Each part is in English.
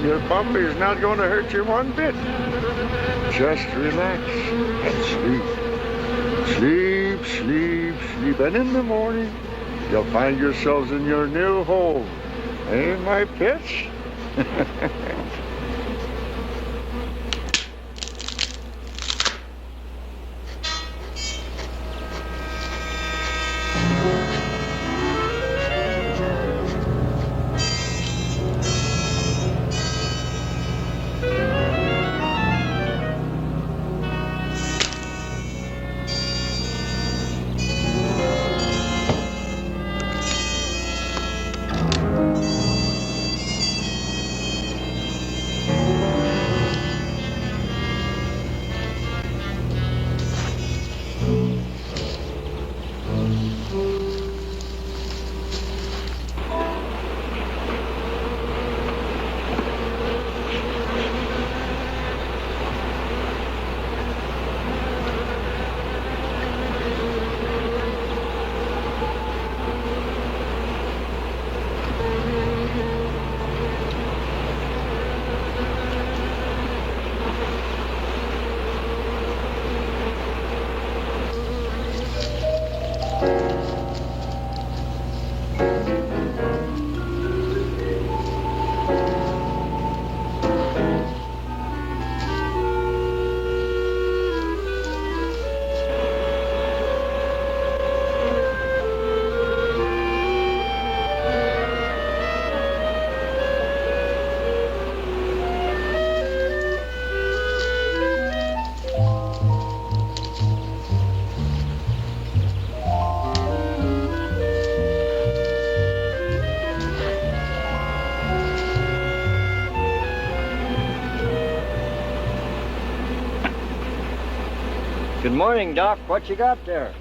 Your puppy is not going to hurt you one bit. Just relax and sleep. Sleep, sleep, sleep. And in the morning, you'll find yourselves in your new home. Eh, my pets? Good morning, Doc. What you got there?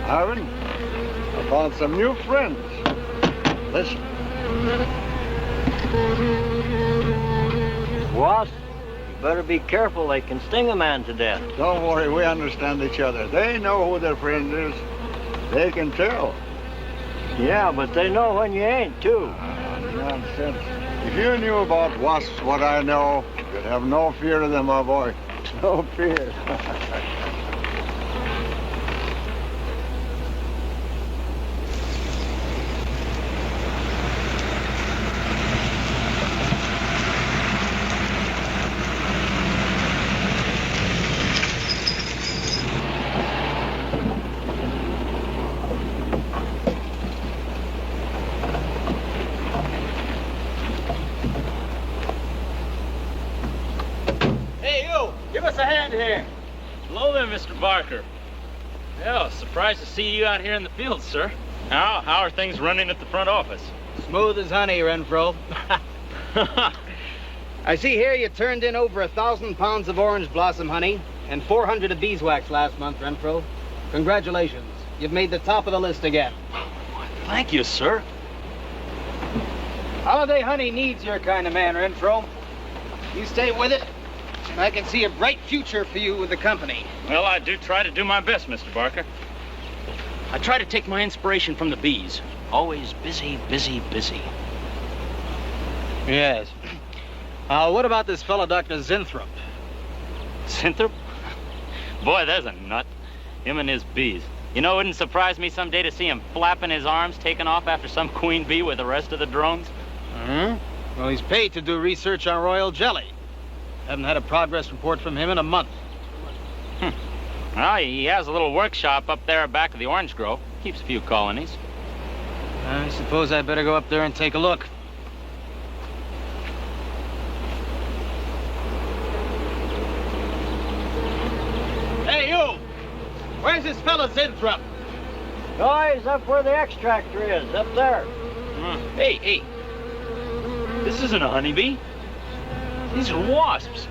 Ivan, I found some new friends. Listen. Wasp, you better be careful. They can sting a man to death. Don't worry, we understand each other. They know who their friend is. They can tell. Yeah, but they know when you ain't, too. Nonsense. If you knew about wasps what I know, you'd have no fear of them, my boy. No fear. Hey, you! Give us a hand here. Hello there, Mr. Barker. Yeah, surprised to see you out here in the field, sir. How are things running at the front office? Smooth as honey, Renfro. I see here you turned in over 1,000 pounds of orange blossom honey and 400 of beeswax last month, Renfro. Congratulations. You've made the top of the list again. Thank you, sir. Holiday honey needs your kind of man, Renfro. You stay with it, and I can see a bright future for you with the company. Well, I do try to do my best, Mr. Barker. I try to take my inspiration from the bees. Always busy, busy, busy. Yes. What about this fellow, Dr. Zinthrop? Zinthrop? Boy, there's a nut. Him and his bees. You know, it wouldn't surprise me someday to see him flapping his arms, taking off after some queen bee with the rest of the drones. Well, he's paid to do research on royal jelly. Haven't had a progress report from him in a month. Well, he has a little workshop up there back of the orange grove. Keeps a few colonies. I suppose I better go up there and take a look. Hey, you! Where's this fella Zinthrop? Oh, he's up where the extractor is, up there. Hey. This isn't a honeybee. These are wasps.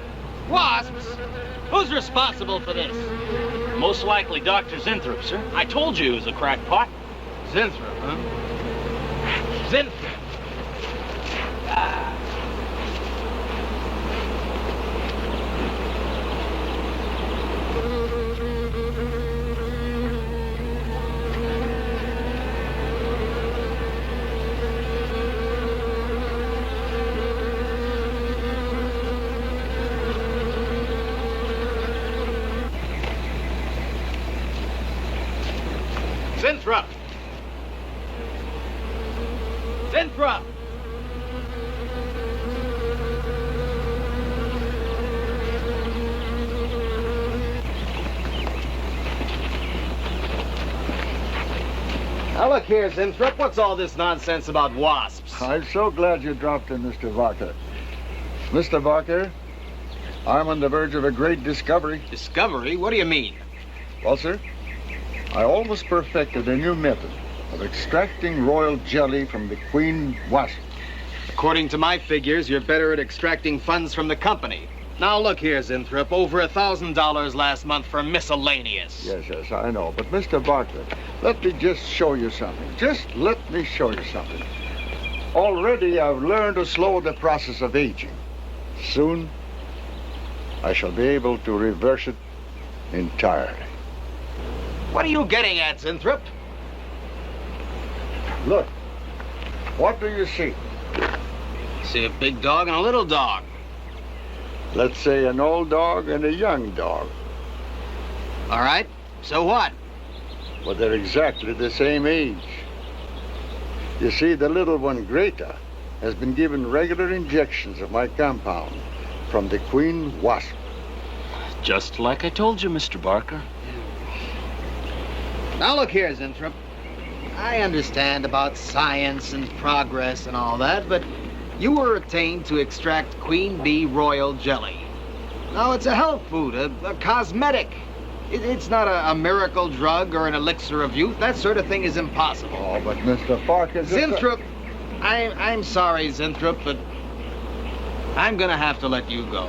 Wasps? Who's responsible for this? Most likely Dr. Zinthrop, sir. I told you he was a crackpot. Zinthrop, huh? Zinthrop. Winthrop! Winthrop! Now look here, Winthrop, what's all this nonsense about wasps? I'm so glad you dropped in, Mr. Barker. Mr. Barker, I'm on the verge of a great discovery. Discovery? What do you mean? Well, sir, I almost perfected a new method of extracting royal jelly from the queen wasp. According to my figures, you're better at extracting funds from the company. Now look here, Winthrop, over $1,000 last month for miscellaneous. Yes, I know. But, Mr. Barker, let me just show you something. Just let me show you something. Already I've learned to slow the process of aging. Soon, I shall be able to reverse it entirely. What are you getting at, Winthrop? Look, what do you see? See a big dog and a little dog. Let's say an old dog and a young dog. All right, so what? Well, they're exactly the same age. You see, the little one, Greta, has been given regular injections of my compound from the queen wasp. Just like I told you, Mr. Barker. Now look here, Winthrop. I understand about science and progress and all that, but you were attained to extract queen bee royal jelly. Now, it's a health food, a cosmetic. It's not a miracle drug or an elixir of youth. That sort of thing is impossible. Oh, but Mr. Parker... Winthrop, I'm sorry, Winthrop, but I'm gonna have to let you go.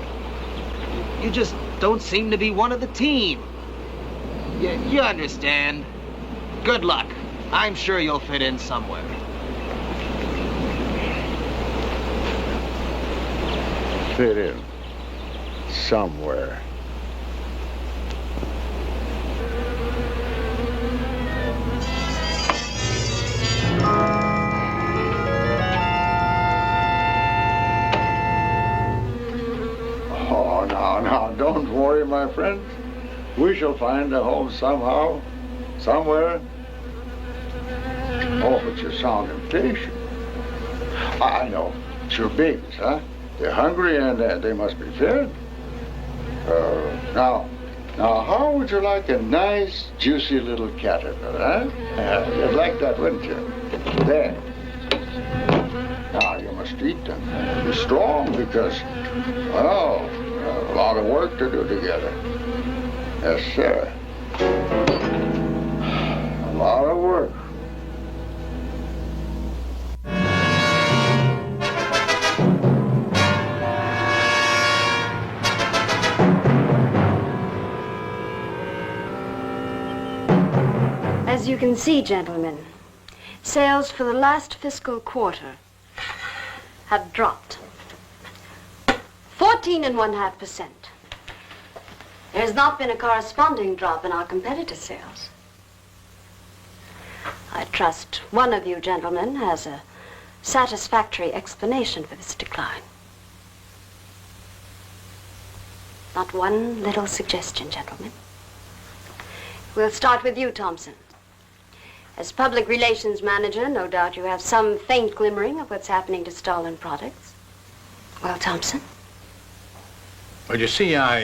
You just don't seem to be one of the team. You understand. Good luck. I'm sure you'll fit in somewhere. Fit in somewhere. Oh, now, don't worry, my friend. We shall find a home somehow, somewhere. Oh, but you sound impatient. I know. It's your babies, huh? They're hungry and they must be fed. Now, how would you like a nice, juicy little caterpillar, huh? You'd like that, wouldn't you? There. Now, you must eat them. Be strong because, well, a lot of work to do together. Yes, sir. A lot of work. As you can see, gentlemen, sales for the last fiscal quarter have dropped 14.5%. There has not been a corresponding drop in our competitor sales. I trust one of you gentlemen has a satisfactory explanation for this decline. Not one little suggestion, gentlemen. We'll start with you, Thompson. As public relations manager, no doubt you have some faint glimmering of what's happening to Starling products. Well, Thompson? Well, you see, I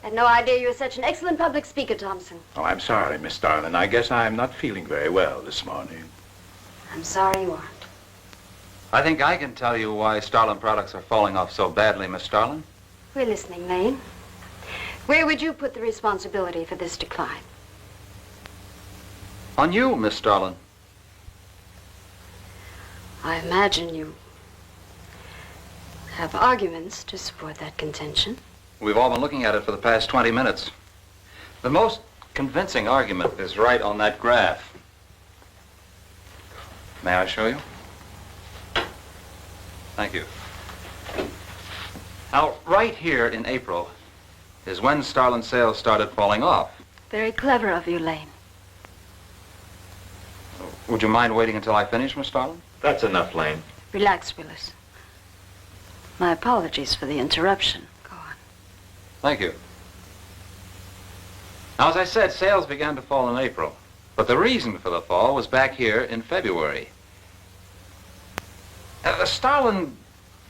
had no idea you were such an excellent public speaker, Thompson. Oh, I'm sorry, Miss Starling. I guess I'm not feeling very well this morning. I'm sorry you aren't. I think I can tell you why Starling products are falling off so badly, Miss Starling. We're listening, Lane. Where would you put the responsibility for this decline? On you, Miss Starling. I imagine you have arguments to support that contention. We've all been looking at it for the past 20 minutes. The most convincing argument is right on that graph. May I show you? Thank you. Now, right here in April is when Starling sales started falling off. Very clever of you, Lane. Would you mind waiting until I finish, Miss Starling? That's enough, Lane. Relax, Willis. My apologies for the interruption. Go on. Thank you. Now, as I said, sales began to fall in April. But the reason for the fall was back here in February. Starling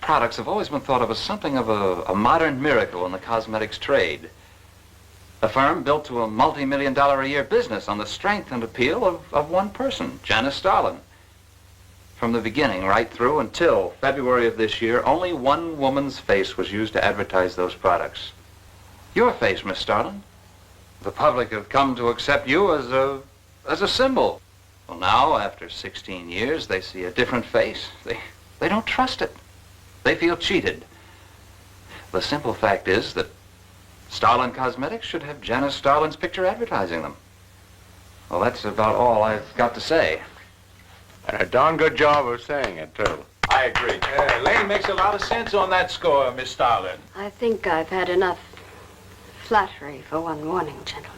products have always been thought of as something of a modern miracle in the cosmetics trade. A firm built to a multi-million-dollar-a-year business on the strength and appeal of one person, Janice Starling. From the beginning right through until February of this year, only one woman's face was used to advertise those products. Your face, Miss Starling. The public have come to accept you as a symbol. Well, now, after 16 years, they see a different face. They don't trust it. They feel cheated. The simple fact is that Starling Cosmetics should have Janice Starling's picture advertising them. Well, that's about all I've got to say. And a darn good job of saying it, too. I agree. Lady makes a lot of sense on that score, Miss Starling. I think I've had enough flattery for one morning, gentlemen.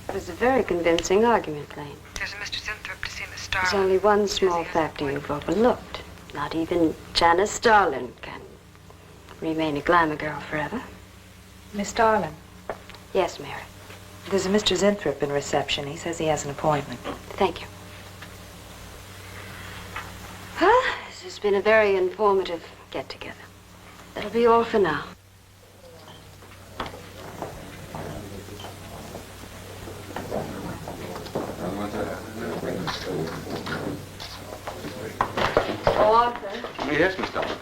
It was a very convincing argument, Lane. There's a Mr. Zinthrop to see Miss There's Starling. only one small factor you've overlooked. Not even Janice Starling can remain a glamour girl forever. Miss Starling, Yes, Mary. there's a Mr. Zinthrop in reception. He says he has an appointment. Thank you. Well, this has been a very informative get-together. That'll be all for now. Oh, Arthur, Yes, Miss Starling.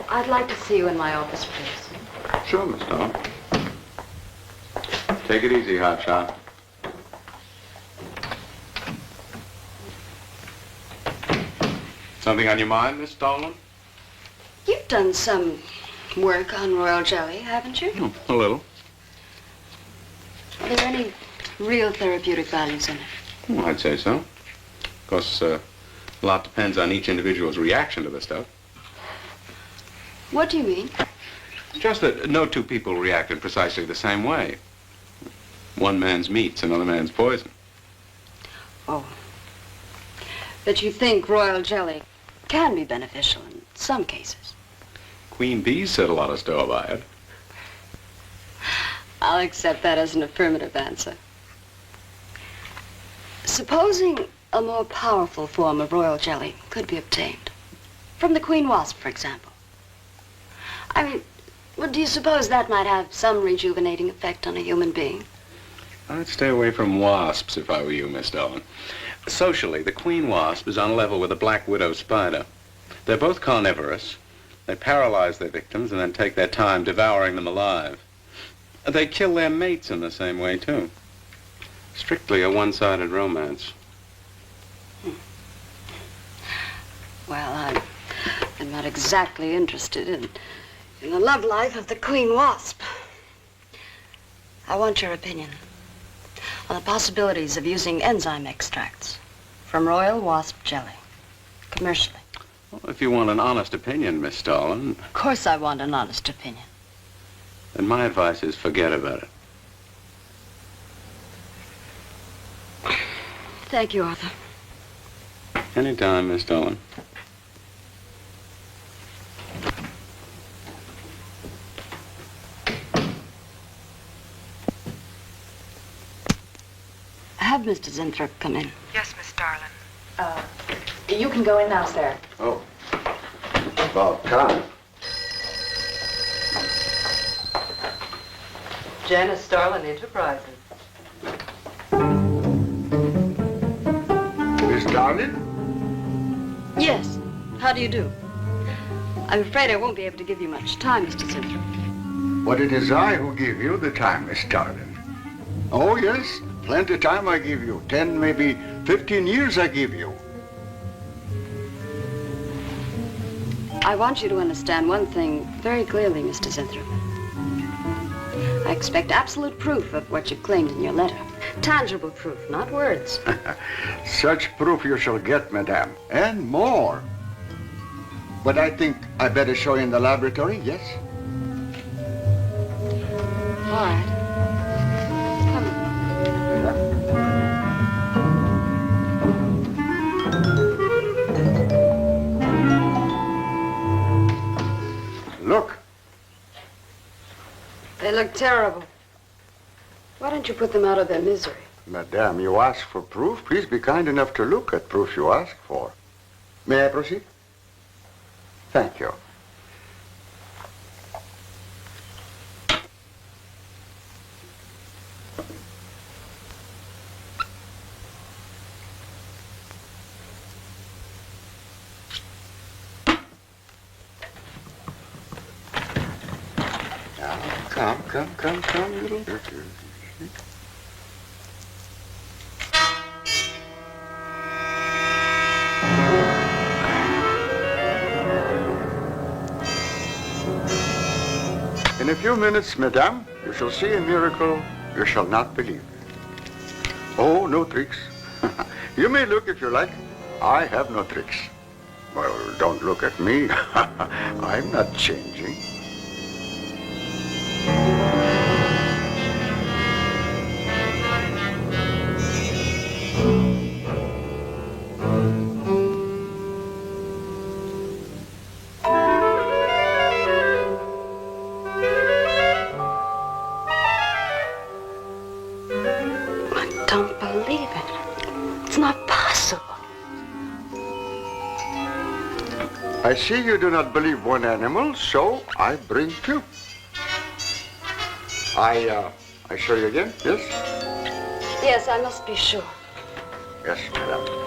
I'd like to see you in my office, please. Sure, Miss Starling. Take it easy, hotshot. Something on your mind, Miss Starling? You've done some work on royal jelly, haven't you? A little. Are there any real therapeutic values in it? Well, I'd say so. Of course, a lot depends on each individual's reaction to the stuff. What do you mean? It's just that no two people react in precisely the same way. One man's meat's another man's poison. Oh. But you think royal jelly can be beneficial in some cases? Queen bees set a lot of store by it. I'll accept that as an affirmative answer. Supposing a more powerful form of royal jelly could be obtained. From the queen wasp, for example. I mean, well, do you suppose that might have some rejuvenating effect on a human being? I'd stay away from wasps if I were you, Miss Starling. Socially, the queen wasp is on a level with the black widow spider. They're both carnivorous. They paralyze their victims and then take their time devouring them alive. They kill their mates in the same way, too. Strictly a one-sided romance. Well, I'm not exactly interested in the love life of the queen wasp. I want your opinion on the possibilities of using enzyme extracts from royal wasp jelly, commercially. Well, if you want an honest opinion, Miss Starling, Of course I want an honest opinion. then my advice is forget about it. Thank you, Arthur. Anytime, Miss Starling. Have Mr. Zinthrop come in. Yes, Miss Starling. You can go in now, sir. Oh, about time. Janice Starling Enterprises. Miss Starling? Yes. How do you do? I'm afraid I won't be able to give you much time, Mr. Zinthrop. But it is I who give you the time, Miss Starling. Oh, yes. Plenty time I give you. 10, maybe 15 years I give you. I want you to understand one thing very clearly, Mr. Zinthrop. I expect absolute proof of what you claimed in your letter. Tangible proof, not words. Such proof you shall get, madame. And more. But I think I better show you in the laboratory, yes? All right. Come in. Look. They look terrible. Why don't you put them out of their misery? Madame, you ask for proof. Please be kind enough to look at proof you ask for. May I proceed? Thank you. Now, come, little. In a few minutes, madame, you shall see a miracle you shall not believe. Oh, no tricks. You may look if you like. I have no tricks. Well, don't look at me. I'm not changing. I see you do not believe one animal, so I bring two. I show you again, yes? Yes, I must be sure. Yes, madam.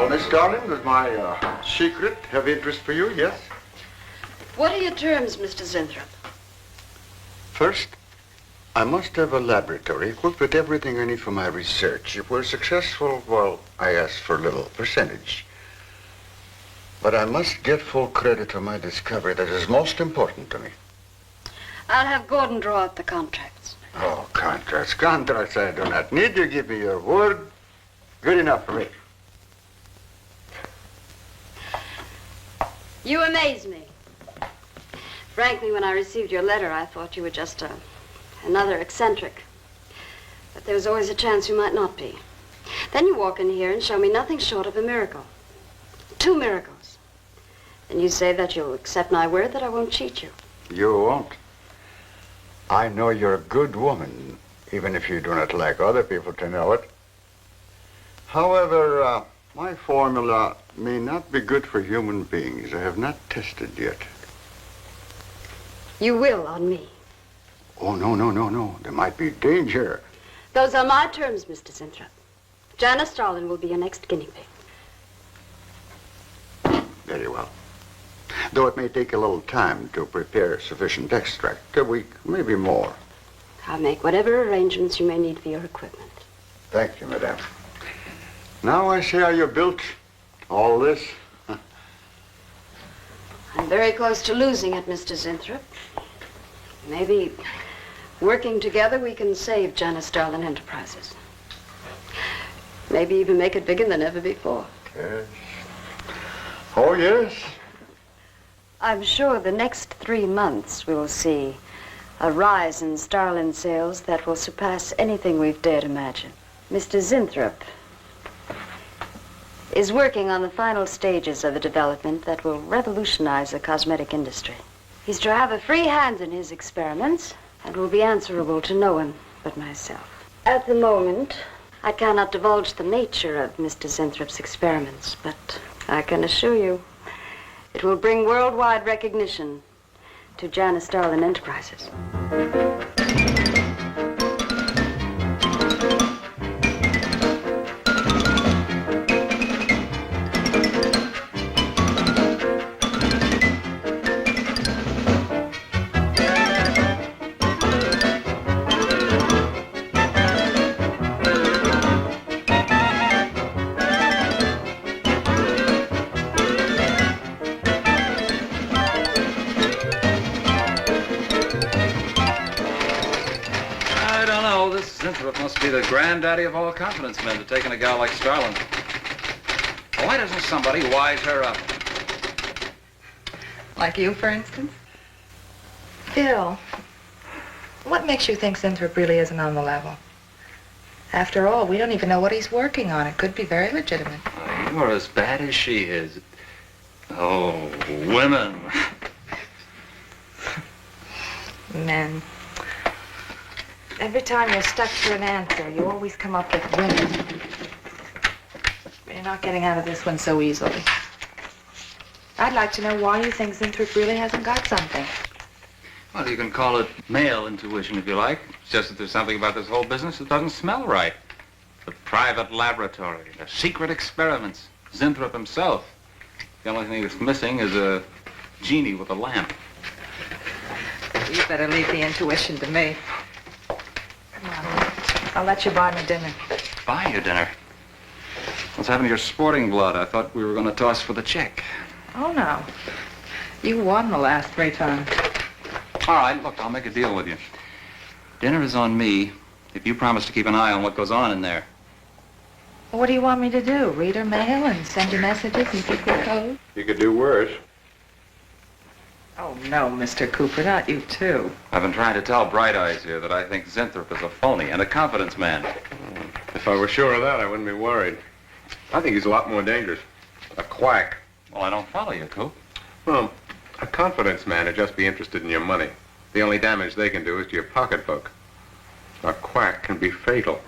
Miss Starling, does my secret have interest for you, yes? What are your terms, Mr. Zinthrop? First, I must have a laboratory equipped with everything I need for my research. If we're successful, well, I ask for a little percentage. But I must get full credit for my discovery. That is most important to me. I'll have Gordon draw up the contracts. Oh, contracts I do not need. You give me your word. Good enough for me. You amaze me. Frankly, when I received your letter, I thought you were just another eccentric. But there was always a chance you might not be. Then you walk in here and show me nothing short of a miracle. 2 miracles. And you say that you'll accept my word that I won't cheat you. You won't. I know you're a good woman, even if you do not like other people to know it. However, my formula may not be good for human beings. I have not tested yet. You will on me. Oh, no. There might be danger. Those are my terms, Mr. Zinthrop. Janice Starling will be your next guinea pig. Very well. Though it may take a little time to prepare sufficient extract, a week, maybe more. I'll make whatever arrangements you may need for your equipment. Thank you, madame. Now I see how you built all this. I'm very close to losing it, Mr. Zinthrop. Maybe working together we can save Janice Starling Enterprises. Maybe even make it bigger than ever before. Yes. Oh, yes. I'm sure the next 3 months we will see a rise in Starling sales that will surpass anything we've dared imagine. Mr. Zinthrop is working on the final stages of a development that will revolutionize the cosmetic industry. He's to have a free hand in his experiments and will be answerable to no one but myself. At the moment, I cannot divulge the nature of Mr. Zinthrop's experiments, but I can assure you it will bring worldwide recognition to Janice Starling Enterprises. Must be the granddaddy of all confidence men to take in a gal like Starling. Why doesn't somebody wise her up? Like you, for instance? Bill, what makes you think Zinthrop really isn't on the level? After all, we don't even know what he's working on. It could be very legitimate. You're as bad as she is. Oh, women. Men. Every time you're stuck to an answer, you always come up with women. You're not getting out of this one so easily. I'd like to know why you think Zinthrop really hasn't got something. Well, you can call it male intuition if you like. It's just that there's something about this whole business that doesn't smell right. The private laboratory, the secret experiments, Zinthrop himself. The only thing that's missing is a genie with a lamp. You better leave the intuition to me. Come on. I'll let you buy me dinner. Buy you dinner? What's happened to your sporting blood? I thought we were going to toss for the check. Oh, no. You won the last 3 times. All right, look, I'll make a deal with you. Dinner is on me if you promise to keep an eye on what goes on in there. What do you want me to do? Read her mail and send you messages and keep your code? You could do worse. Oh, no, Mr. Cooper, not you, too. I've been trying to tell Bright Eyes here that I think Zinthrop is a phony and a confidence man. If I were sure of that, I wouldn't be worried. I think he's a lot more dangerous. A quack. Well, I don't follow you, Coop. Well, a confidence man would just be interested in your money. The only damage they can do is to your pocketbook. A quack can be fatal.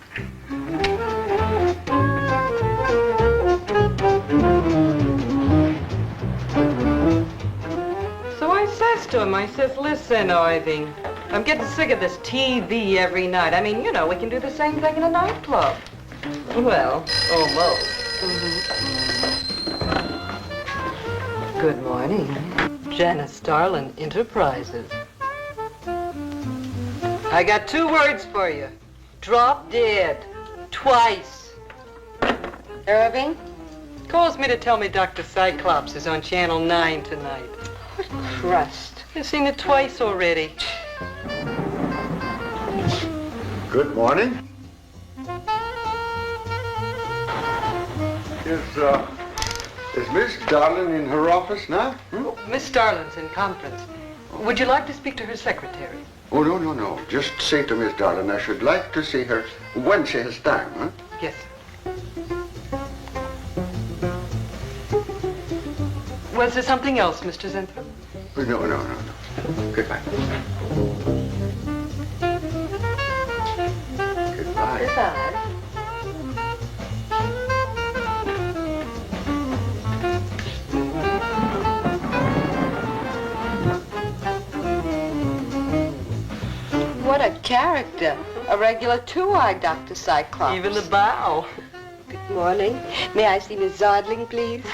So I says to him, I says, listen, Irving, I'm getting sick of this TV every night. I mean, you know, we can do the same thing in a nightclub. Well, almost. Good morning. Janice Starling, Enterprises. I got 2 words for you. Drop dead. Twice. Irving, calls me to tell me Dr. Cyclops is on Channel 9 tonight. Crust. I've seen it twice already. Good morning. Is Miss Darling in her office now? Miss Starling's in conference. Would you like to speak to her secretary? Oh, no. Just say to Miss Darling I should like to see her when she has time, huh? Yes. Was there something else, Mr. Zinthrop? No. Goodbye. Goodbye. Goodbye. What a character. A regular 2-eyed Dr. Cyclops. Even the bow. Good morning. May I see Miss Zardling, please?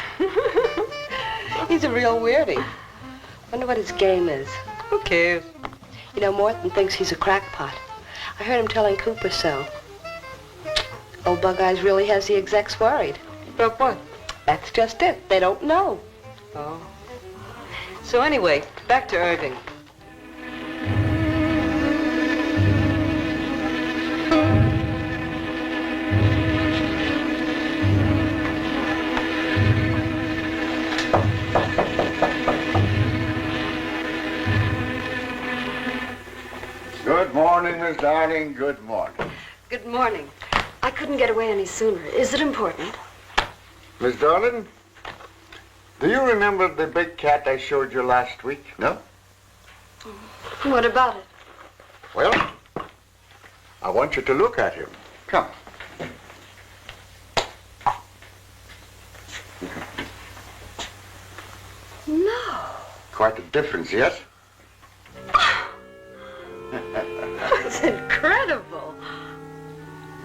He's a real weirdie. Wonder what his game is. Who cares? You know, Morton thinks he's a crackpot. I heard him telling Cooper so. Old Bug Eyes really has the execs worried. About what? That's just it. They don't know. Oh. So anyway, back to Irving. Good morning, Miss Darling. Good morning. Good morning. I couldn't get away any sooner. Is it important? Miss Darling, do you remember the big cat I showed you last week? No? What about it? Well, I want you to look at him. Come. No. Quite a difference, yes? That's incredible.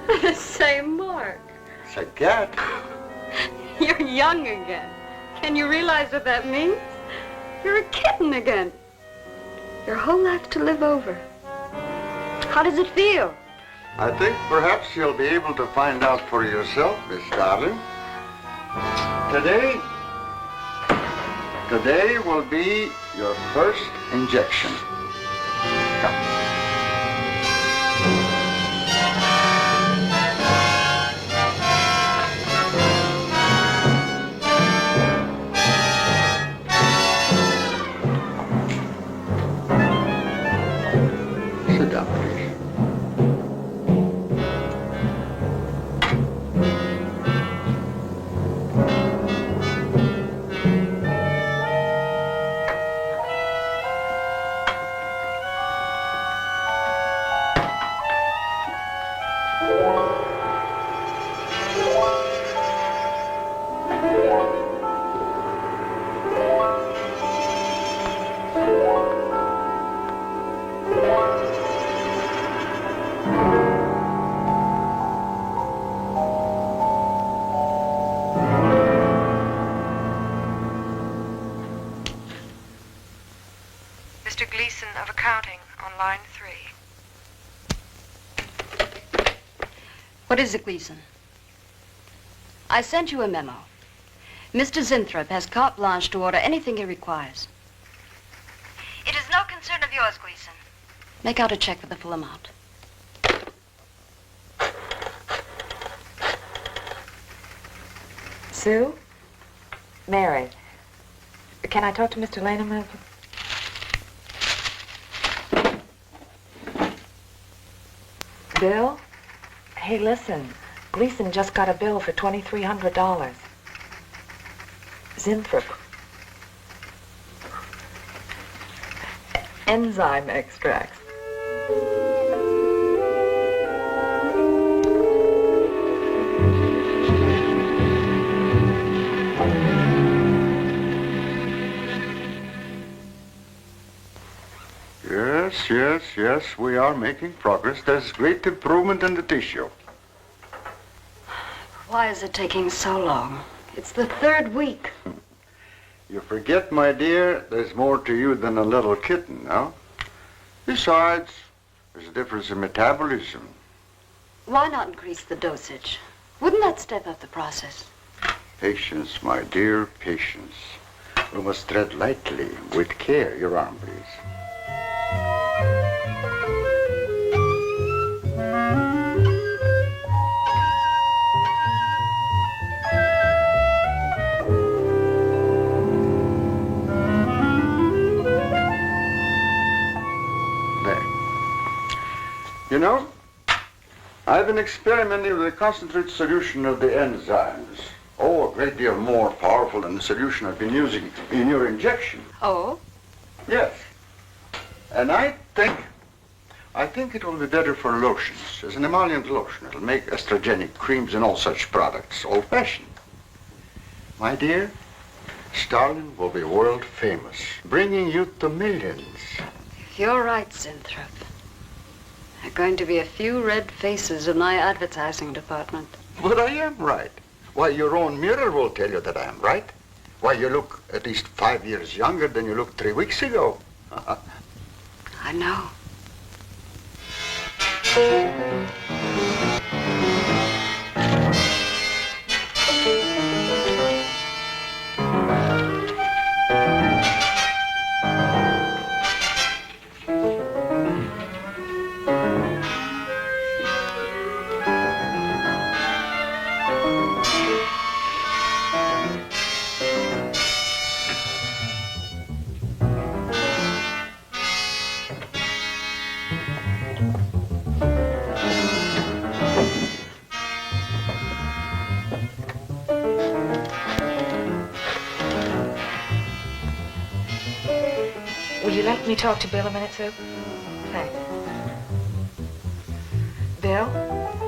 The same mark. It's a cat. You're young again. Can you realize what that means? You're a kitten again. Your whole life to live over. How does it feel? I think perhaps you'll be able to find out for yourself, Miss Darling. Today will be your first injection. Come. Mr. Gleason of accounting on line 3. What is it, Gleason? I sent you a memo. Mr. Zinthrop has carte blanche to order anything he requires. It is no concern of yours, Gleason. Make out a check for the full amount. Sue? Mary. Can I talk to Mr. Lane a minute? Bill? Hey, listen. Gleason just got a bill for $2,300. Zinthrop. Enzyme extracts. Yes, we are making progress. There's great improvement in the tissue. Why is it taking so long? It's the 3rd week. You forget, my dear, there's more to you than a little kitten, no? Besides, there's a difference in metabolism. Why not increase the dosage? Wouldn't that step up the process? Patience, my dear, patience. We must tread lightly, with care. Your arm, please. You know, I've been experimenting with a concentrated solution of the enzymes. Oh, a great deal more powerful than the solution I've been using in your injection. Oh? Yes. And I think it will be better for lotions, as an emollient lotion. It'll make estrogenic creams and all such products old-fashioned. My dear, Starling will be world famous, bringing you to millions. You're right, Zinthrop. There are going to be a few red faces in my advertising department. But I am right. Why, your own mirror will tell you that I am right. Why, you look at least 5 years younger than you looked 3 weeks ago. I know. Will you let me talk to Bill a minute, Sue? Thanks. Bill,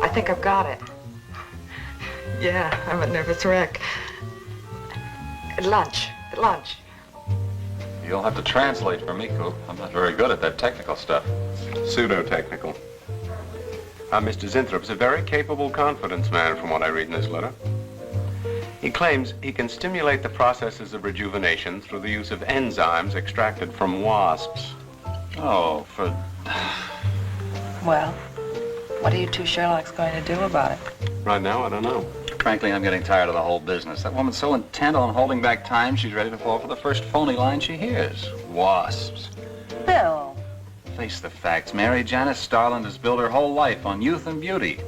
I think I've got it. Yeah, I'm a nervous wreck. At lunch. You'll have to translate for me, Coop. I'm not very good at that technical stuff. Pseudo-technical. Mr. Zinthrup's a very capable confidence man, from what I read in this letter. He claims he can stimulate the processes of rejuvenation through the use of enzymes extracted from wasps. Oh, for... Well, what are you two Sherlocks going to do about it? Right now, I don't know. Frankly, I'm getting tired of the whole business. That woman's so intent on holding back time, she's ready to fall for the first phony line she hears. Wasps. Bill. Face the facts, Mary. Janice Starling has built her whole life on youth and beauty.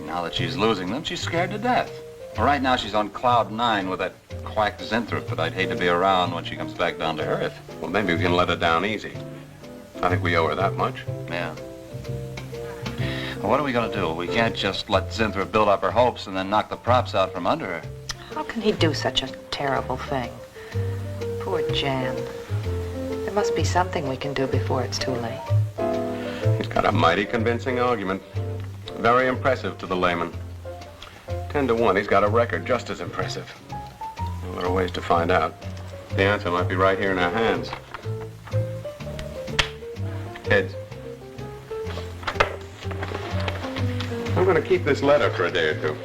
Now that she's losing them, she's scared to death. Right now, she's on cloud 9 with that quack Zinthrop that I'd hate to be around when she comes back down to earth. Well, maybe we can let her down easy. I think we owe her that much. Yeah. Well, what are we going to do? We can't just let Zinthrop build up her hopes and then knock the props out from under her. How can he do such a terrible thing? Poor Jan. There must be something we can do before it's too late. He's got a mighty convincing argument. Very impressive to the layman. 10 to 1, he's got a record just as impressive. Well, there are ways to find out. The answer might be right here in our hands. Heads. I'm going to keep this letter for a day or two.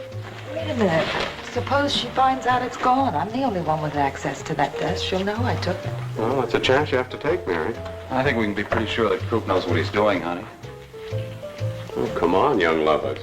Wait a minute. Suppose she finds out it's gone. I'm the only one with access to that desk. She'll know I took it. Well, that's a chance you have to take, Mary. I think we can be pretty sure that Coop knows what he's doing, honey. Oh, come on, young lovers.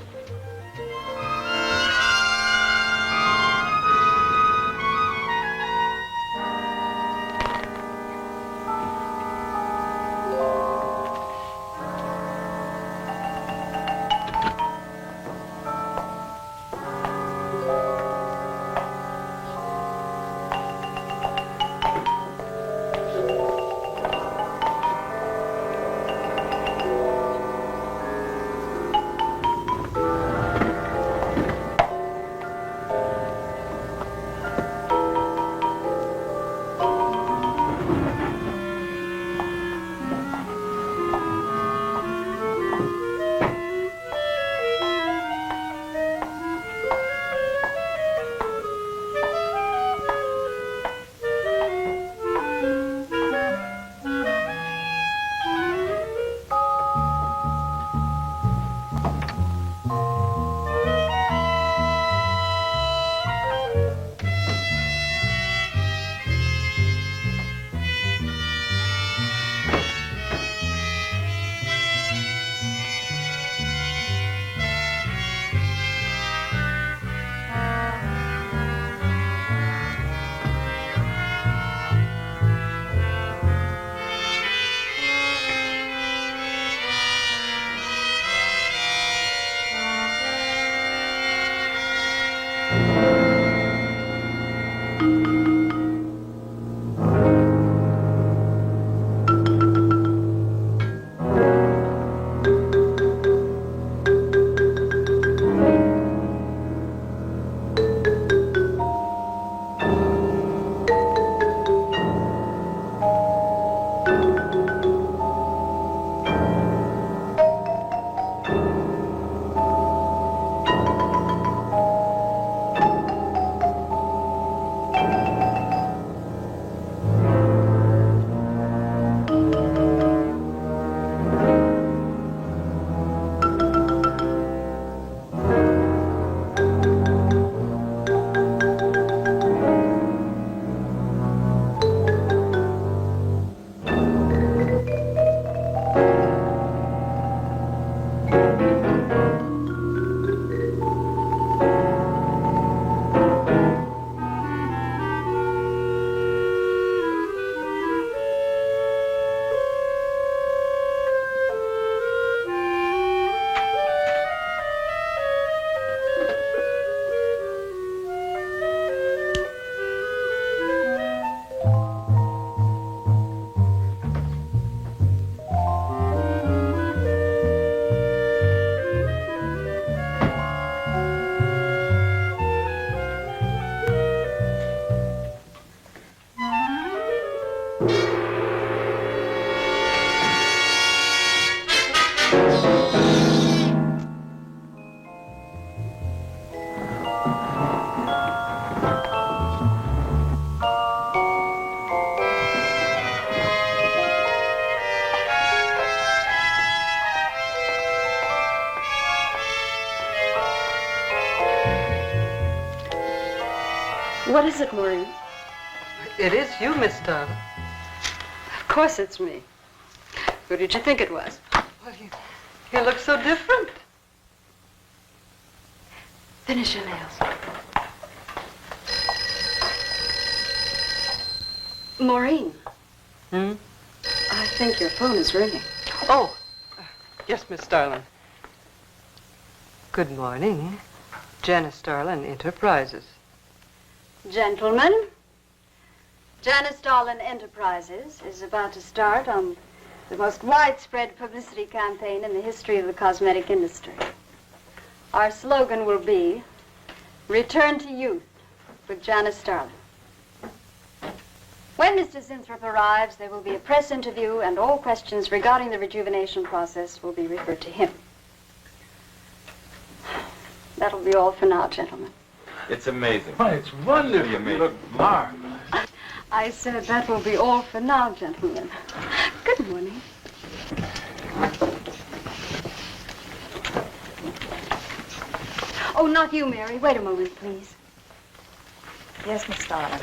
What is it, Maureen? It is you, Miss Starling. Of course it's me. Who did you think it was? Well, you look so different. Finish your nails. Maureen. Hmm? I think your phone is ringing. Oh, yes, Miss Starling. Good morning. Janice Starling, Enterprises. Gentlemen, Janice Starling Enterprises is about to start on the most widespread publicity campaign in the history of the cosmetic industry. Our slogan will be, Return to Youth with Janice Starling. When Mr. Sinthrop arrives, there will be a press interview, and all questions regarding the rejuvenation process will be referred to him. That'll be all for now, gentlemen. It's amazing. Why, it's wonderful. You look marvelous. I said that will be all for now, gentlemen. Good morning. Oh, not you, Mary. Wait a moment, please. Yes, Miss Starling.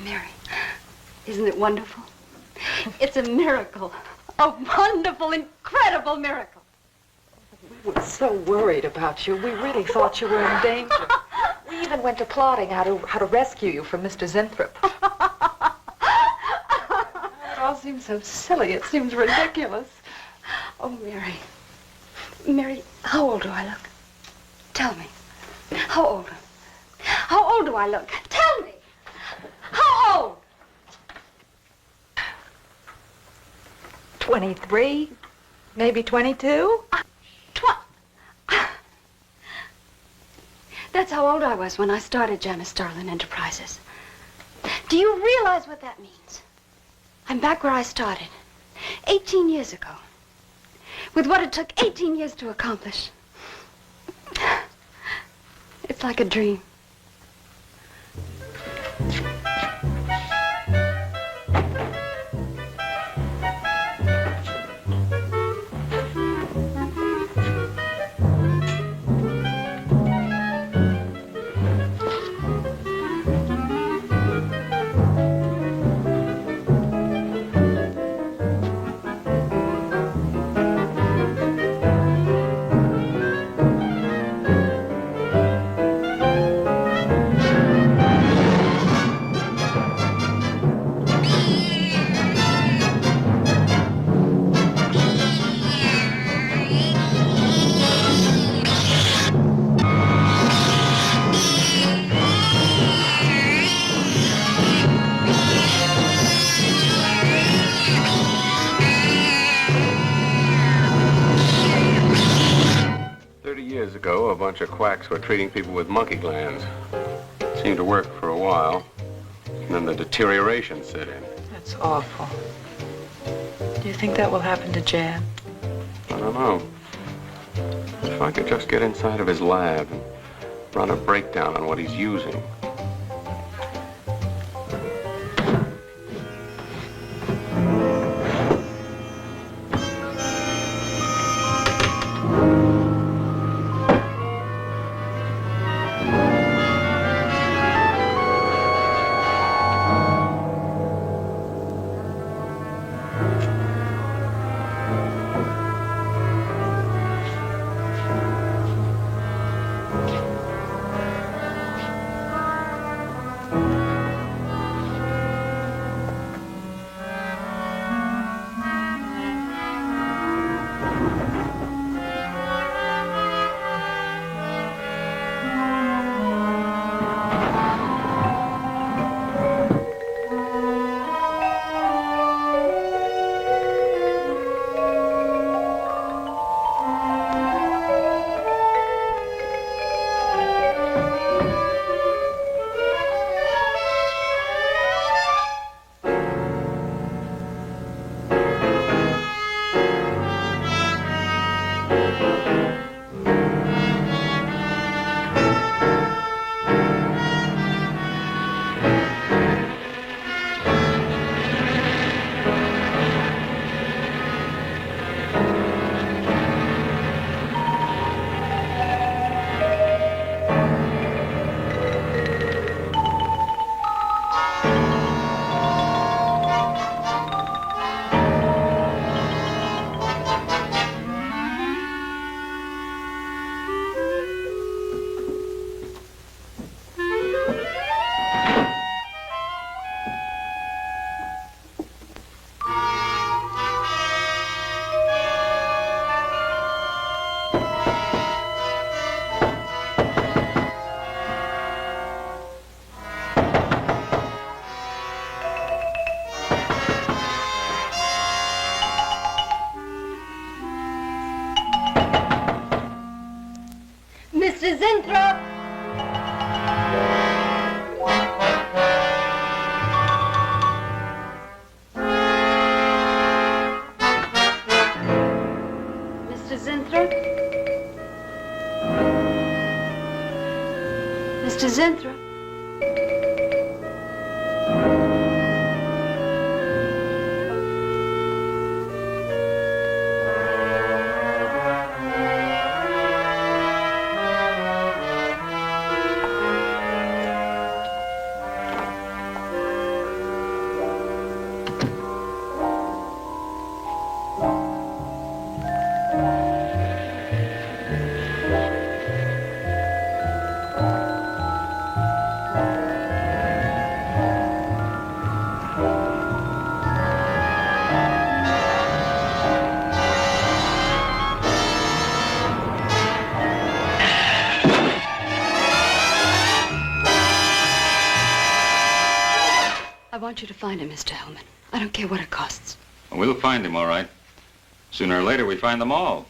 Mary, isn't it wonderful? It's a miracle. A wonderful, incredible miracle. We were so worried about you. We really thought you were in danger. We even went to plotting how to rescue you from Mr. Zinthrop. It all seems so silly. It seems ridiculous. Oh, Mary. Mary, how old do I look? Tell me. How old? How old do I look? Tell me. How old? 23, maybe 22. That's how old I was when I started Janice Starling Enterprises. Do you realize what that means? I'm back where I started, 18 years ago, with what it took 18 years to accomplish. It's like a dream. Years ago, a bunch of quacks were treating people with monkey glands. It seemed to work for a while, and then the deterioration set in. That's awful. Do you think that will happen to Jan? I don't know. If I could just get inside of his lab and run a breakdown on what he's using. Mr. Zinthrop! Mr. Zinthrop? Mr. Zinthrop? want you to find him, Mr. Hellman. I don't care what it costs. We'll find him, all right. Sooner or later, we find them all.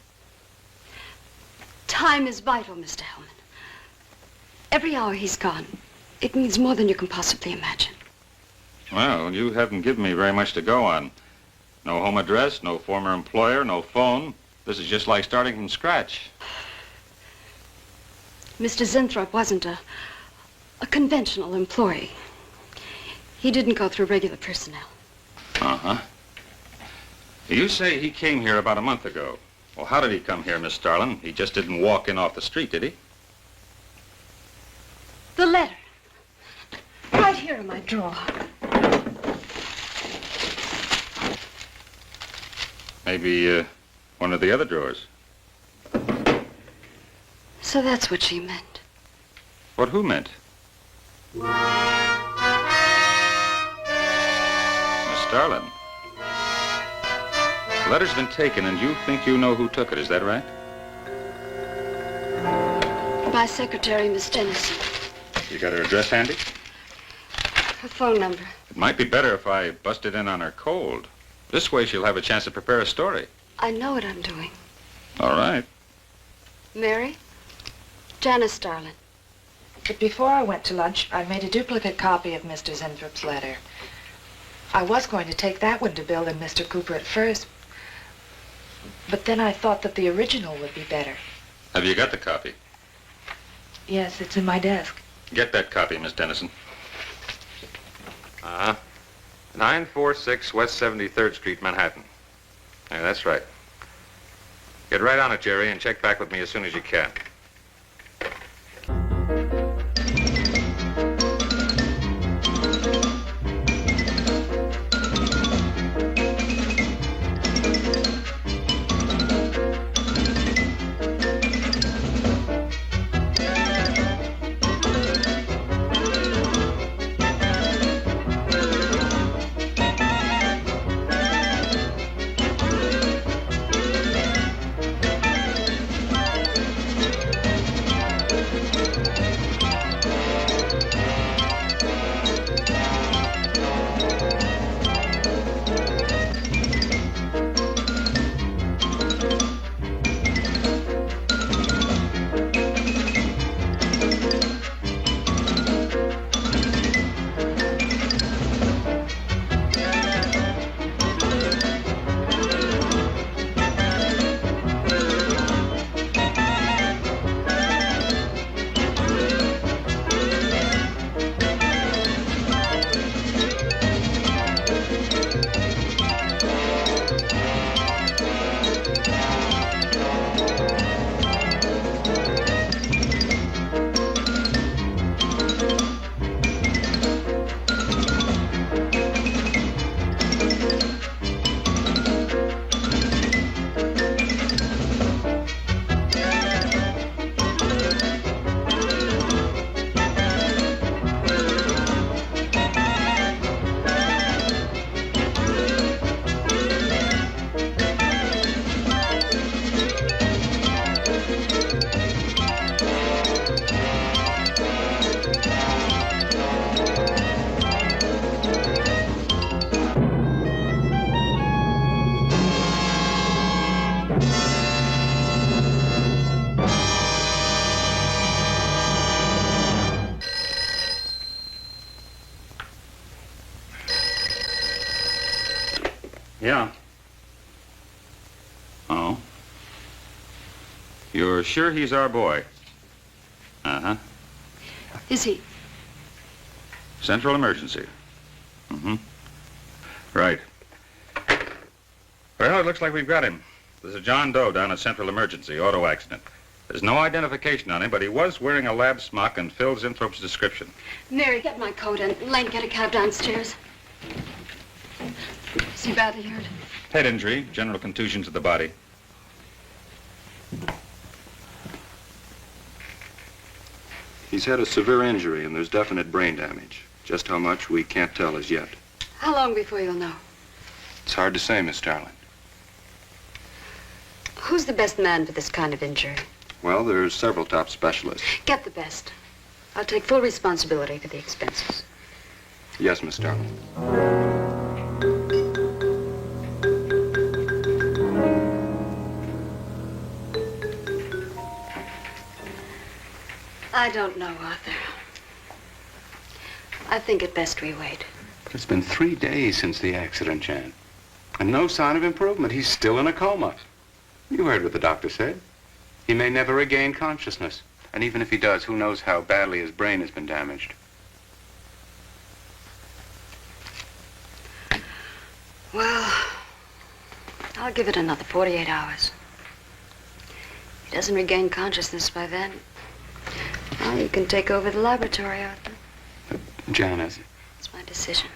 Time is vital, Mr. Hellman. Every hour he's gone, it means more than you can possibly imagine. Well, you haven't given me very much to go on. No home address, no former employer, no phone. This is just like starting from scratch. Mr. Zinthrop wasn't a conventional employee. He didn't go through regular personnel. Uh-huh. You say he came here about a month ago. Well, how did he come here, Miss Starling? He just didn't walk in off the street, did he? The letter. Right here in my drawer. Maybe one of the other drawers. So that's what she meant. What who meant? Miss Starling. The letter's been taken, and you think you know who took it, is that right? My secretary, Miss Dennison. You got her address handy? Her phone number. It might be better if I busted in on her cold. This way she'll have a chance to prepare a story. I know what I'm doing. All right. Mary? Janice Starling. But before I went to lunch, I made a duplicate copy of Mr. Zinthrop's letter. I was going to take that one to Bill and Mr. Cooper at first, but then I thought that the original would be better. Have you got the copy? Yes, it's in my desk. Get that copy, Miss Dennison. 946 West 73rd Street, Manhattan. Yeah, that's right. Get right on it, Jerry, and check back with me as soon as you can. Yeah. Oh. You're sure he's our boy? Uh-huh. Is he? Central emergency. Mm-hmm. Right. Well, it looks like we've got him. There's a John Doe down at Central Emergency, auto accident. There's no identification on him, but he was wearing a lab smock and filled Zinthrop's description. Mary, get my coat and Len, get a cab downstairs. Is he badly hurt? Head injury, general contusion to the body. He's had a severe injury and there's definite brain damage. Just how much, we can't tell as yet. How long before you'll know? It's hard to say, Miss Starling. Who's the best man for this kind of injury? Well, there's several top specialists. Get the best. I'll take full responsibility for the expenses. Yes, Miss Starling. I don't know, Arthur. I think it best we wait. It's been 3 days since the accident, Jan. And no sign of improvement. He's still in a coma. You heard what the doctor said. He may never regain consciousness. And even if he does, who knows how badly his brain has been damaged. Well, I'll give it another 48 hours. If he doesn't regain consciousness by then, well, you can take over the laboratory, Arthur. Janice. It's my decision.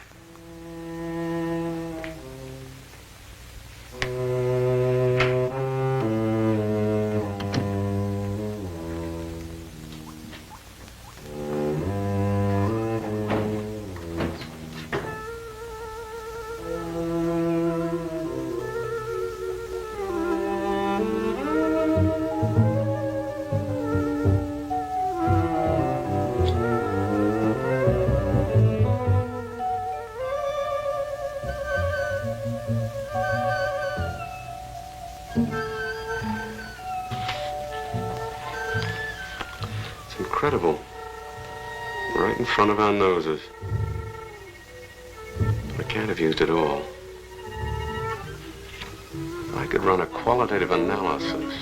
Incredible. Right in front of our noses. I can't have used it all. I could run a qualitative analysis.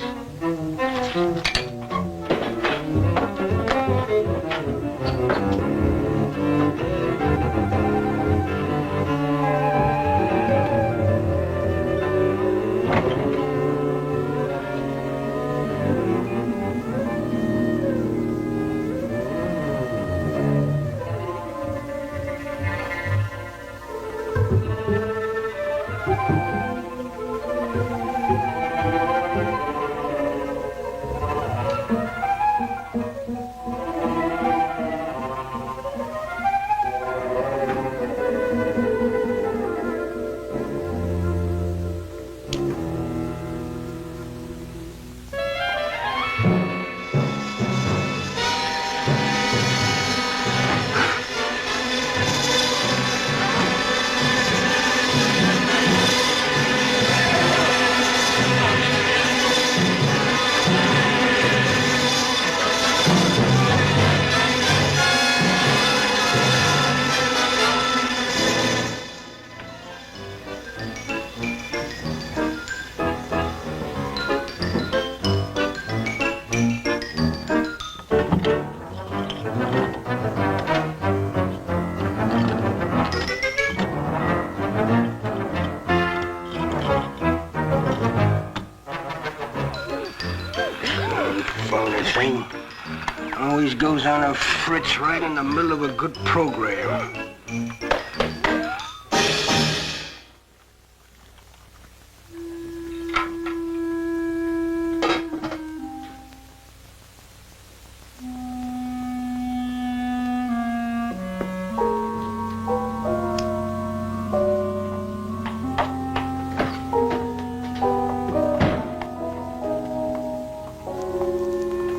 Always goes on a fritz right in the middle of a good program.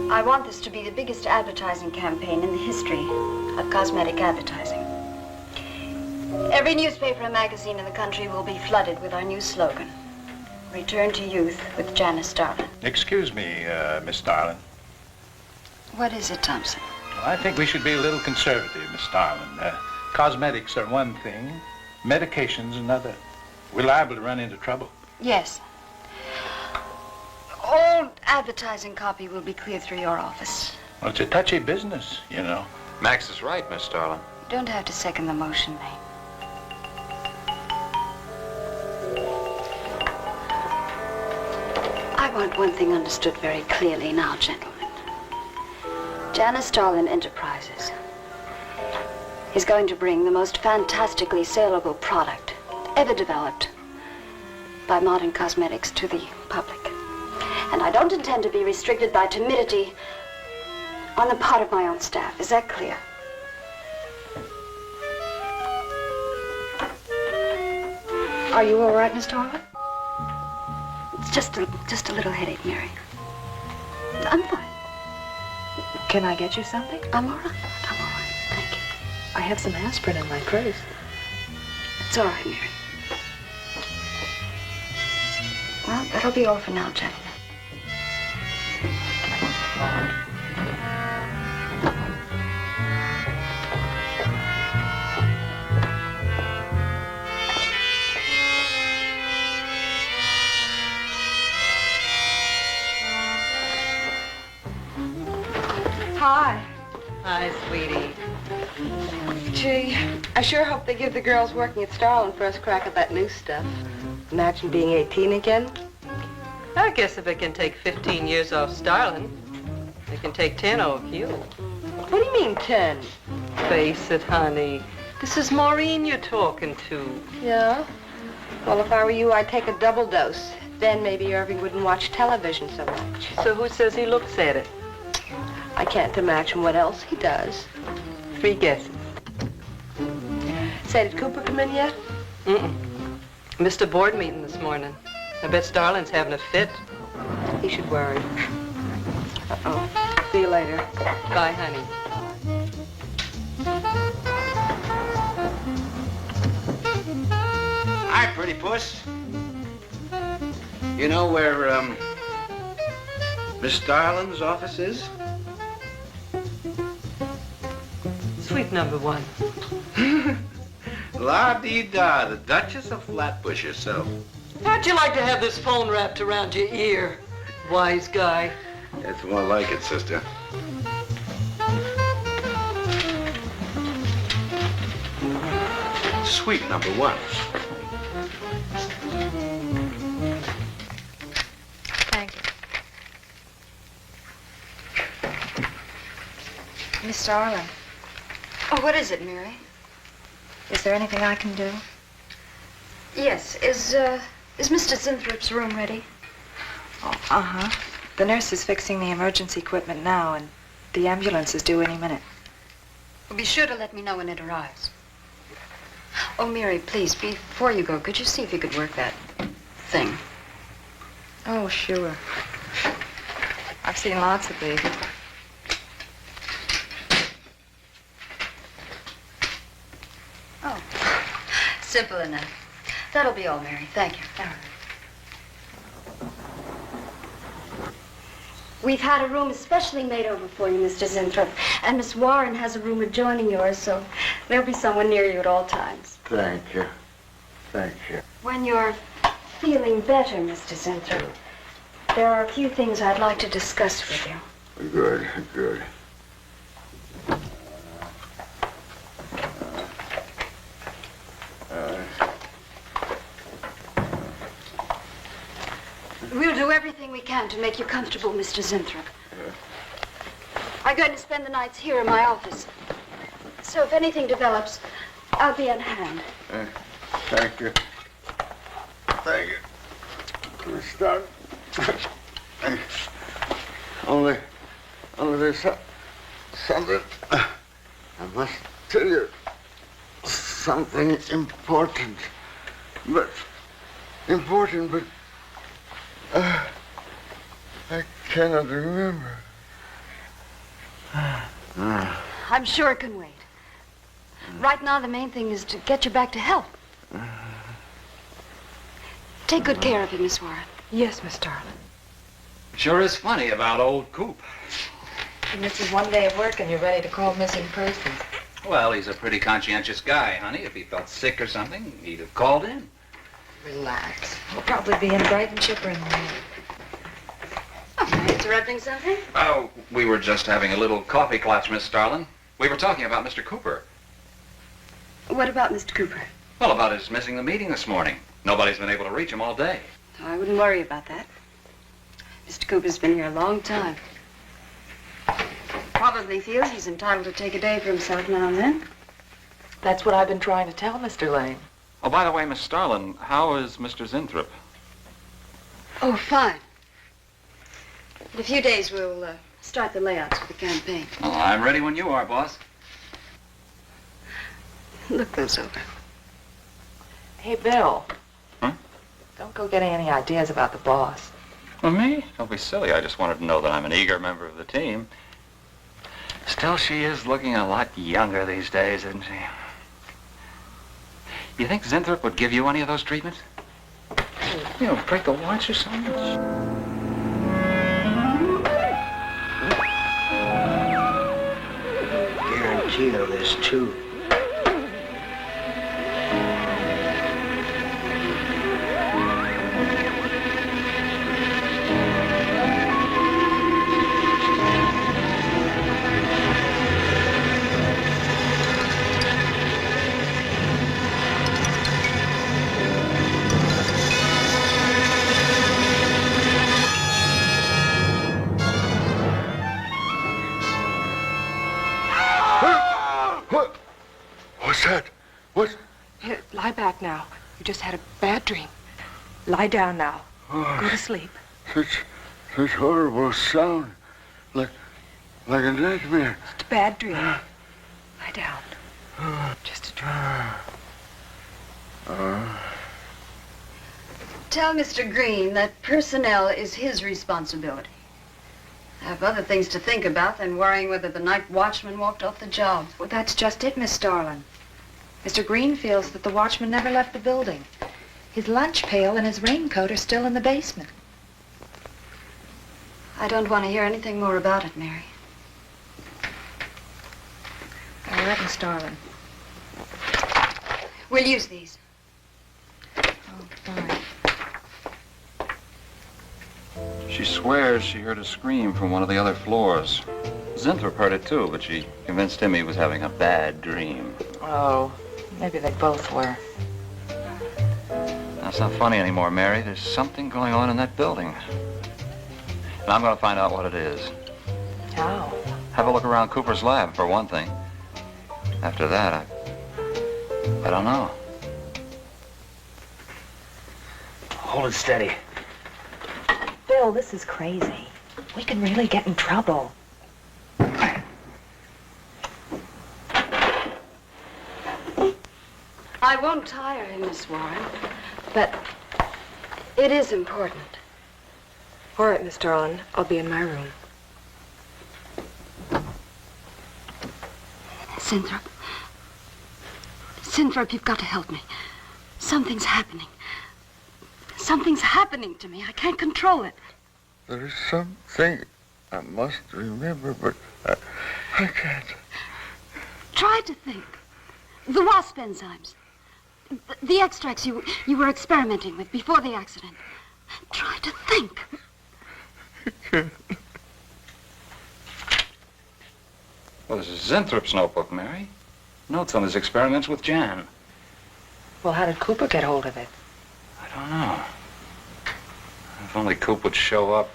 I want this to be the biggest advertising campaign in the history of cosmetic advertising. Every newspaper and magazine in the country will be flooded with our new slogan, Return to Youth with Janice Starling. Excuse me, Miss Starling. What is it, Thompson? Well, I think we should be a little conservative, Miss Starling. Cosmetics are one thing, medications another. We're liable to run into trouble. Yes. All advertising copy will be cleared through your office. Well, it's a touchy business, you know. Max is right, Miss Starling. You don't have to second the motion, Lane. I want one thing understood very clearly now, gentlemen. Janice Starling Enterprises is going to bring the most fantastically saleable product ever developed by modern cosmetics to the public. And I don't intend to be restricted by timidity on the part of my own staff. Is that clear? Are you all right, Miss Starling? It's just a little headache, Mary. I'm fine. Can I get you something? I'm all right. I'm all right. Thank you. I have some aspirin in my purse. It's all right, Mary. Well, that'll be all for now, gentlemen. Hi. Hi, sweetie. Gee, I sure hope they give the girls working at Starling first crack at that new stuff. Imagine being 18 again. I guess if it can take 15 years off Starling, it can take 10 off you. What do you mean 10? Face it, honey. This is Maureen you're talking to. Yeah? Well, if I were you, I'd take a double dose. Then maybe Irving wouldn't watch television so much. So who says he looks at it? I can't imagine what else he does. 3 guesses. Say, did Cooper come in yet? Mm-mm. Missed a board meeting this morning. I bet Starling's having a fit. He should worry. Uh-oh. See you later. Bye, honey. Hi, pretty puss. You know where, Miss Starling's office is? Suite number 1. La-dee-da, the Duchess of Flatbush herself. How'd you like to have this phone wrapped around your ear, wise guy? That's more like it, sister. Suite number 1. Thank you. Miss Starling, Oh, what is it, Mary? is there anything I can do? Yes, is Mr. Zinthrop's room ready? Oh, uh-huh. The nurse is fixing the emergency equipment now, and the ambulance is due any minute. Well, be sure to let me know when it arrives. Oh, Mary, please, before you go, could you see if you could work that thing? Oh, sure. I've seen lots of these. Oh, simple enough. That'll be all, Mary. Thank you. We've had a room especially made over for you, Mr. Zinthrop. And Miss Warren has a room adjoining yours, so there'll be someone near you at all times. Thank you. Thank you. When you're feeling better, Mr. Zinthrop, there are a few things I'd like to discuss with you. Good, good. We'll do everything we can to make you comfortable, Mr. Zinthrop. I'm going to spend the nights here in my office. So if anything develops, I'll be on hand. Thank you. Thank you. Miss Starling. Only there's something. I must tell you something important. But I cannot remember. I'm sure it can wait. Right now, the main thing is to get you back to health. Take good care of him, Miss Warren. Yes, Miss Starling. Sure is funny about old Coop. And this is one day of work and you're ready to call missing persons. Well, he's a pretty conscientious guy, honey. If he felt sick or something, he'd have called in. Relax. We'll probably be in bright and chipper in the morning. Oh, interrupting something? Oh, we were just having a little coffee clutch, Miss Starling. We were talking about Mr. Cooper. What about Mr. Cooper? Well, about his missing the meeting this morning. Nobody's been able to reach him all day. Oh, I wouldn't worry about that. Mr. Cooper's been here a long time. Probably feels he's entitled to take a day for himself now and then. That's what I've been trying to tell Mr. Lane. Oh, by the way, Miss Starling, how is Mr. Zinthrop? Oh, fine. In a few days, we'll start the layouts for the campaign. Oh, I'm ready when you are, boss. Look those over. Hey, Bill. Huh? Don't go getting any ideas about the boss. Well, me? Don't be silly. I just wanted to know that I'm an eager member of the team. Still, she is looking a lot younger these days, isn't she? You think Zinthrop would give you any of those treatments? You know, break the watch or something? Guarantee of this, too. What's that? What? Here, lie back now. You just had a bad dream. Lie down now. Go to sleep. Such horrible sound. Like a nightmare. It's a bad dream. Lie down. Just a dream. Tell Mr. Green that personnel is his responsibility. I have other things to think about than worrying whether the night watchman walked off the job. Well, that's just it, Miss Starling. Mr. Green feels that the watchman never left the building. His lunch pail and his raincoat are still in the basement. I don't want to hear anything more about it, Mary. All right, Miss Starling. We'll use these. Oh, fine. She swears she heard a scream from one of the other floors. Zinthrop heard it too, but she convinced him he was having a bad dream. Oh, maybe they both were. That's not funny anymore, Mary. There's something going on in that building. And I'm going to find out what it is. How? Have a look around Cooper's lab, for one thing. After that, I don't know. Hold it steady. Bill, this is crazy. We can really get in trouble. I won't tire him, Miss Warren, but it is important. All right, Miss Starling. I'll be in my room. Zinthrop. Zinthrop, you've got to help me. Something's happening. Something's happening to me. I can't control it. There is something I must remember, but I can't. Try to think. The wasp enzymes. The extracts you were experimenting with before the accident. Try to think. Well, this is Zinthrop's notebook, Mary. Notes on his experiments with Jan. Well, how did Cooper get hold of it? I don't know. If only Coop would show up.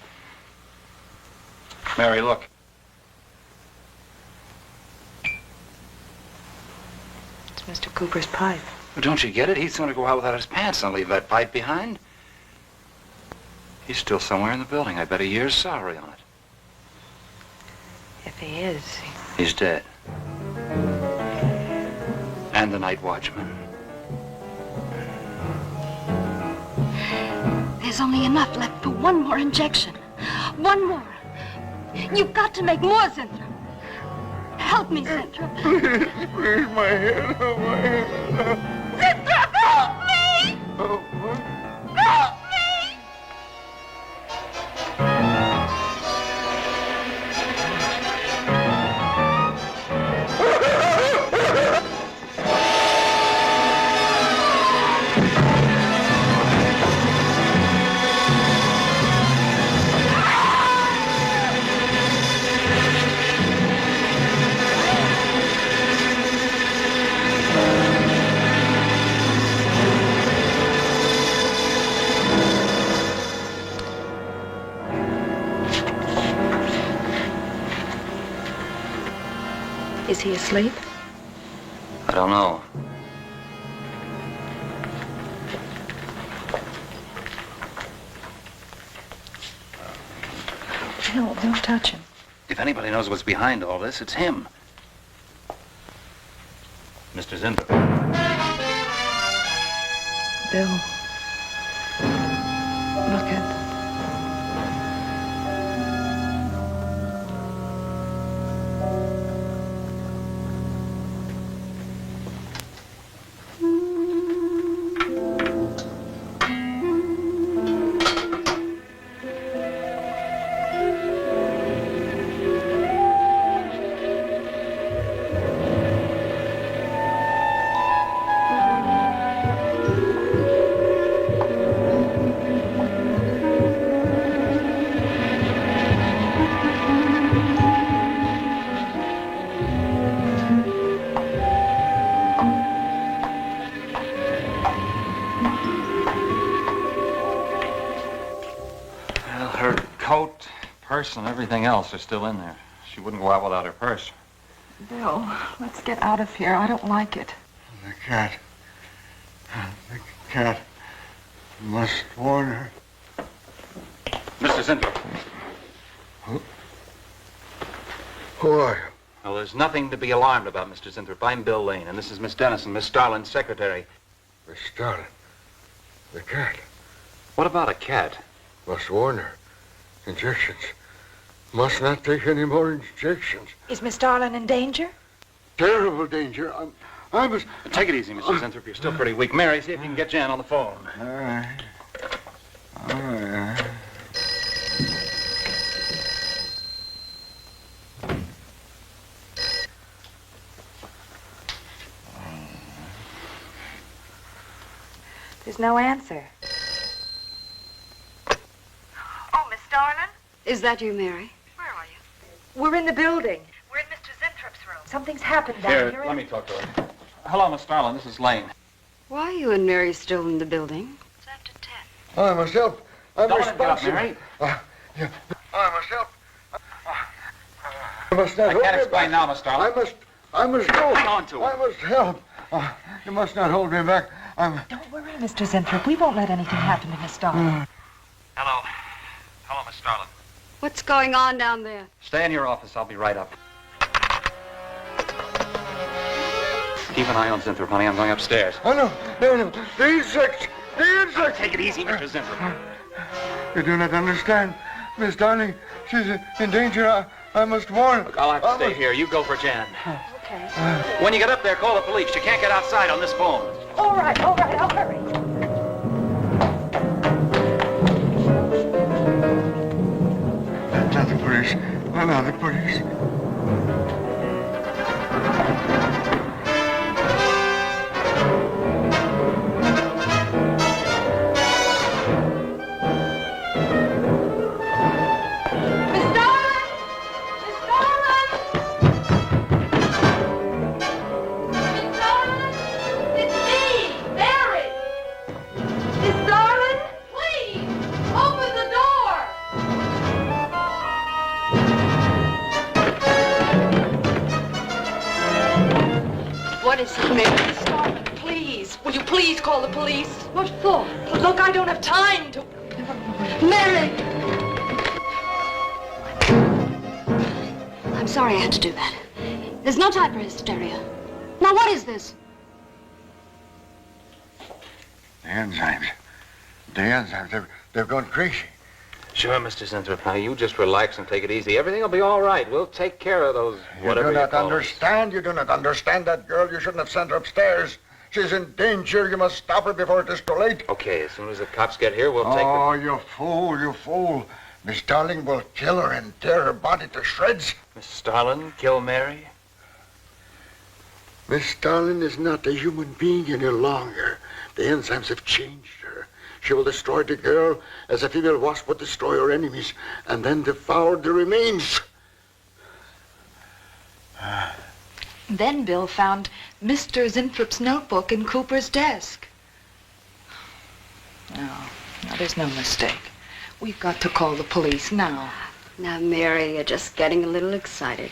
Mary, look. It's Mr. Cooper's pipe. Well, don't you get it? He'd sooner go out without his pants than leave that pipe behind. He's still somewhere in the building. I bet a year's salary on it. If he is, He's dead. And the night watchman. There's only enough left for one more injection. One more. You've got to make more, Zinthrop. Help me, Zinthrop. Please, my head, oh, my head. Zinthrop, help me! Oh, what? Help me! is he asleep? I don't know. No, don't touch him. If anybody knows what's behind all this, it's him. Mr. Zinthrop. Bill. Look at... purse and everything else are still in there. She wouldn't go out without her purse. Bill, let's get out of here. I don't like it. The cat. The cat. Must warn her. Mr. Zinthrop. Who are you? Well, there's nothing to be alarmed about, Mr. Zinthrop. I'm Bill Lane, and this is Miss Dennison, Miss Starling's secretary. Miss Starling. The cat. What about a cat? Must warn her. Injections. Must not take any more injections. Is Miss Starling in danger? Terrible danger. I must... Take it easy, Mr. Zinthrop. You're still pretty weak. Mary, see if you can get Jan on the phone. All right. All right. There's no answer. Oh, Miss Starling? Is that you, Mary? Where are you? We're in the building. We're in Mr. Zinthrop's room. Something's happened down here. Let me talk to her. Hello, Miss Starling. This is Lane. Why are you and Mary still in the building? It's after 10. Oh, I must help. I'm Don't let him get up, responsible. Mary. Yeah. I must help. I must not I hold can't me explain back. now, Miss Starling. I must go. Hang on to her. I must help. You must not hold me back. Don't worry, Mr. Zinthrop. We won't let anything happen to Miss Starling. Hello. Hello, Miss Starling. What's going on down there? Stay in your office. I'll be right up. Keep an eye on Zinthrop, honey. I'm going upstairs. Oh, no. The insects. The insects. Take it easy, Mr. Zinthrop. You do not understand. Miss Darling, she's in danger. I must warn. Look, I'll have to stay here. You go for Jan. Okay. When you get up there, call the police. You can't get outside on this phone. All right. I'll hurry. Not the police. Not the police. What is it, Mary? Starling, please. Will you please call the police? What for? Look, I don't have time to... Mary! I'm sorry I had to do that. There's no time for hysteria. Now, what is this? The enzymes. They've gone crazy. Sure, Mr. Zinthrop. Now, you just relax and take it easy. Everything will be all right. We'll take care of those, whatever You do not call them. understand. You do not understand that girl. You shouldn't have sent her upstairs. She's in danger. You must stop her before it is too late. Okay, as soon as the cops get here, we'll take her. Oh, you fool. Miss Darling will kill her and tear her body to shreds. Miss Starling, kill Mary? Miss Darling is not a human being any longer. The enzymes have changed her. She will destroy the girl as a female wasp would destroy her enemies, and then devour the remains. Then Bill found Mr. Zinthrop's notebook in Cooper's desk. No, there's no mistake. We've got to call the police now. Now, Mary, you're just getting a little excited.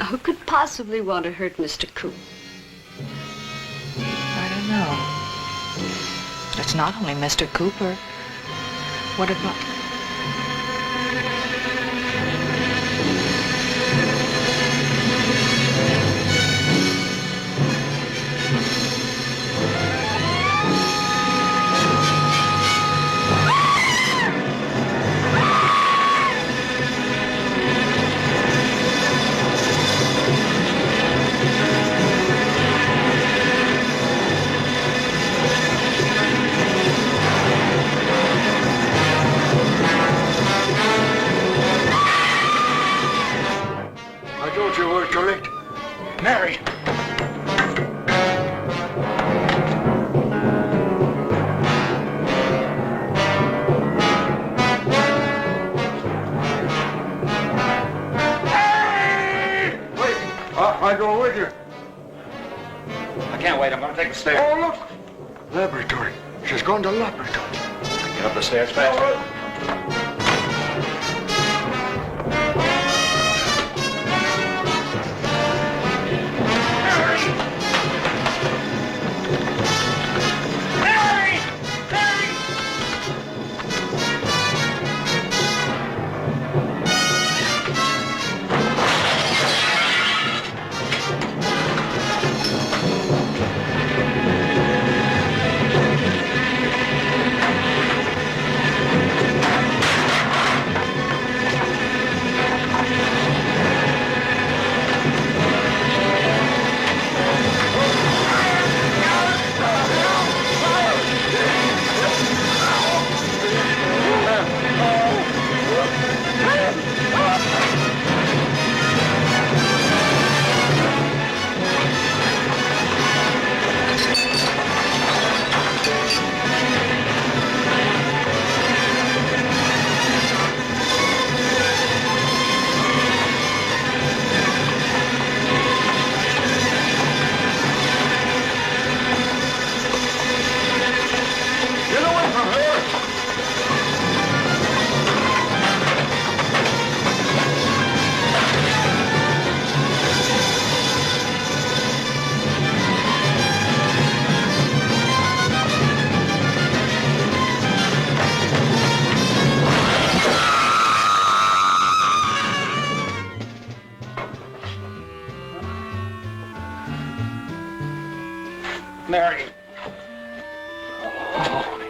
Who could possibly want to hurt Mr. Coop? I don't know. It's not only Mr. Cooper. What about... I told you we were too late. Mary! Wait, I go with you. I can't wait. I'm going to take the stairs. Oh, look. Laboratory. She's gone to laboratory. Get up the stairs fast. Oh,